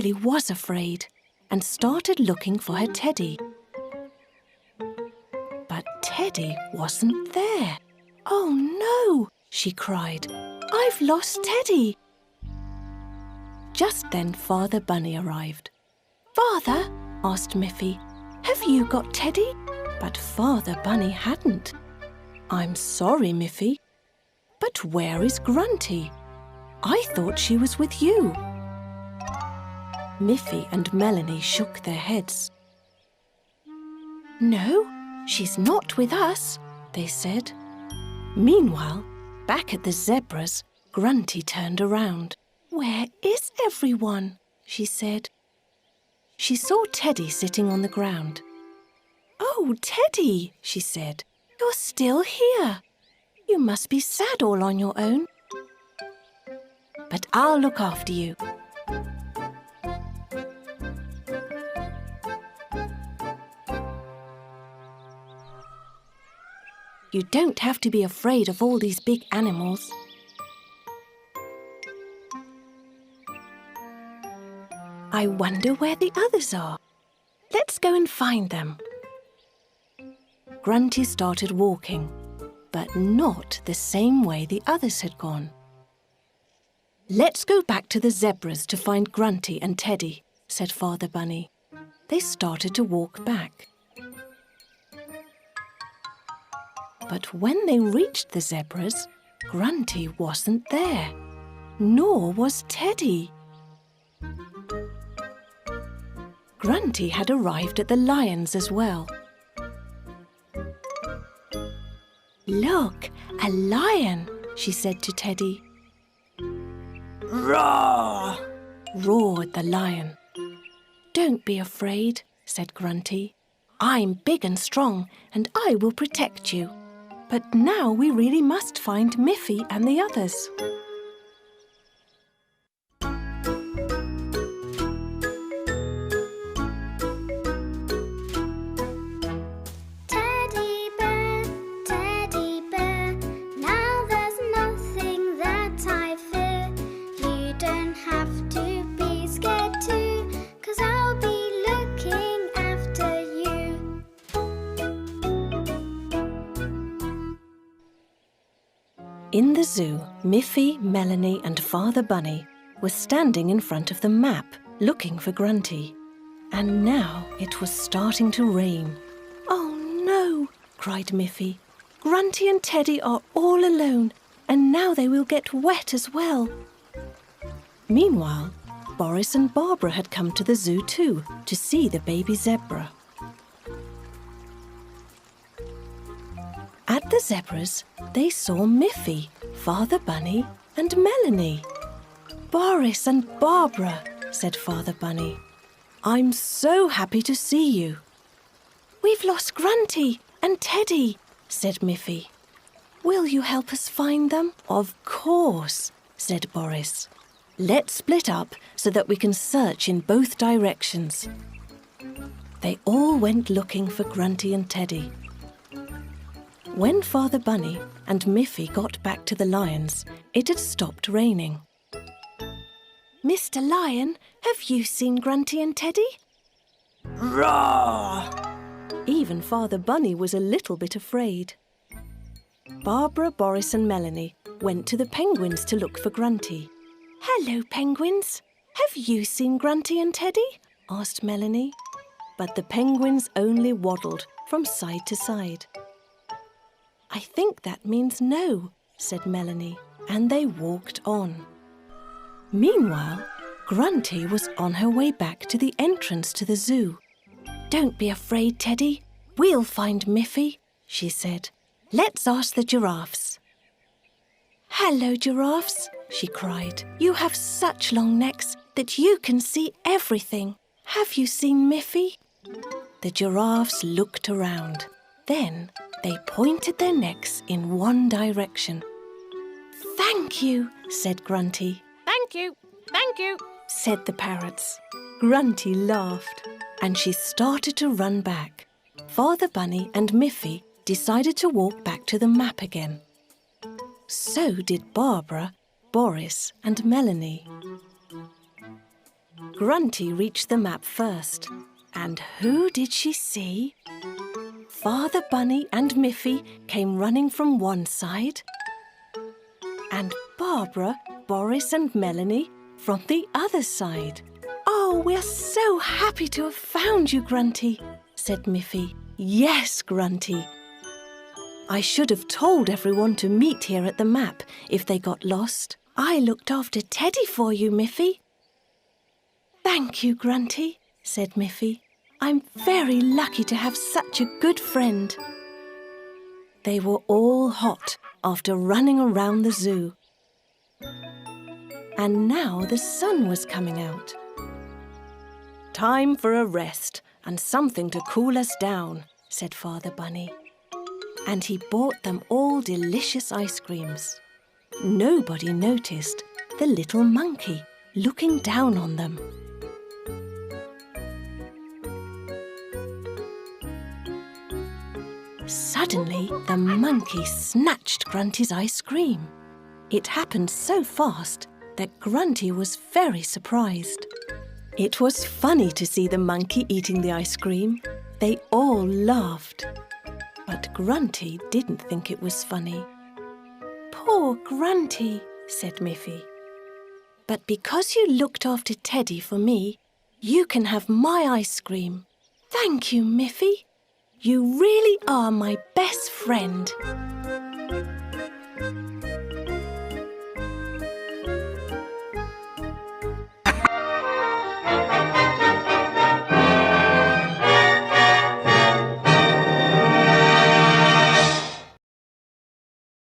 really was afraid and started looking for her teddy. But Teddy wasn't there. "Oh no," she cried. "I've lost Teddy." Just then Father Bunny arrived. "Father," asked Miffy, "have you got Teddy?" But Father Bunny hadn't. "I'm sorry, Miffy, but where is Grunty? I thought she was with you." Miffy and Melanie shook their heads. "No, she's not with us," they said. Meanwhile, back at the zebras, Grunty turned around. "Where is everyone?" she said. She saw Teddy sitting on the ground. "Oh, Teddy," she said, "you're still here. You must be sad all on your own. But I'll look after you." "You don't have to be afraid of all these big animals." "I wonder where the others are. Let's go and find them." Grunty started walking, but not the same way the others had gone. "Let's go back to the zebras to find Grunty and Teddy," said Father Bunny. They started to walk back. But when they reached the zebras, Grunty wasn't there, nor was Teddy. Grunty had arrived at the lions as well. "Look, a lion," she said to Teddy. "Roar!" roared the lion. "Don't be afraid," said Grunty. "I'm big and strong, and I will protect you. But now we really must find Miffy and the others." Teddy bear, now there's nothing that I fear. You don't have to be scared too, 'cause I'll be looking after you. In the zoo, Miffy, Melanie and Father Bunny were standing in front of the map, looking for Grunty. And now it was starting to rain. "Oh no," cried Miffy. "Grunty and Teddy are all alone, and now they will get wet as well." Meanwhile, Boris and Barbara had come to the zoo too, to see the baby zebra. At the zebras, they saw Miffy, Father Bunny and Melanie. "Boris and Barbara," said Father Bunny, "I'm so happy to see you." "We've lost Grunty and Teddy," said Miffy. "Will you help us find them?" "Of course," said Boris. "Let's split up so that we can search in both directions." They all went looking for Grunty and Teddy. When Father Bunny and Miffy got back to the lions, it had stopped raining. "Mr. Lion, have you seen Grunty and Teddy?" "Roar!" Even Father Bunny was a little bit afraid. Barbara, Boris and Melanie went to the penguins to look for Grunty. "Hello, penguins. Have you seen Grunty and Teddy?" asked Melanie. But the penguins only waddled from side to side. "I think that means no," said Melanie, and they walked on. Meanwhile, Grunty was on her way back to the entrance to the zoo. "Don't be afraid, Teddy. We'll find Miffy," she said. "Let's ask the giraffes." "Hello, giraffes," she cried. "You have such long necks that you can see everything. Have you seen Miffy?" The giraffes looked around. Then they pointed their necks in one direction. "Thank you," said Grunty. Thank you, Said the parrots. Grunty laughed, and she started to run back. Father Bunny and Miffy decided to walk back to the map again. So did Barbara, Boris and Melanie. Grunty reached the map first. And who did she see? Father Bunny and Miffy came running from one side, and Barbara, Boris and Melanie from the other side. "Oh, we're so happy to have found you, Grunty," said Miffy. "Yes, Grunty. I should have told everyone to meet here at the map if they got lost. I looked after Teddy for you, Miffy." "Thank you, Grunty," said Miffy. "I'm very lucky to have such a good friend." They were all hot after running around the zoo. And now the sun was coming out. "Time for a rest and something to cool us down," said Father Bunny. And he bought them all delicious ice creams. Nobody noticed the little monkey looking down on them. Suddenly, the monkey snatched Grunty's ice cream. It happened so fast that Grunty was very surprised. It was funny to see the monkey eating the ice cream. They all laughed. But Grunty didn't think it was funny. "Poor Grunty," said Miffy. "But because you looked after Teddy for me, you can have my ice cream. Thank you, Miffy. You really are my best friend."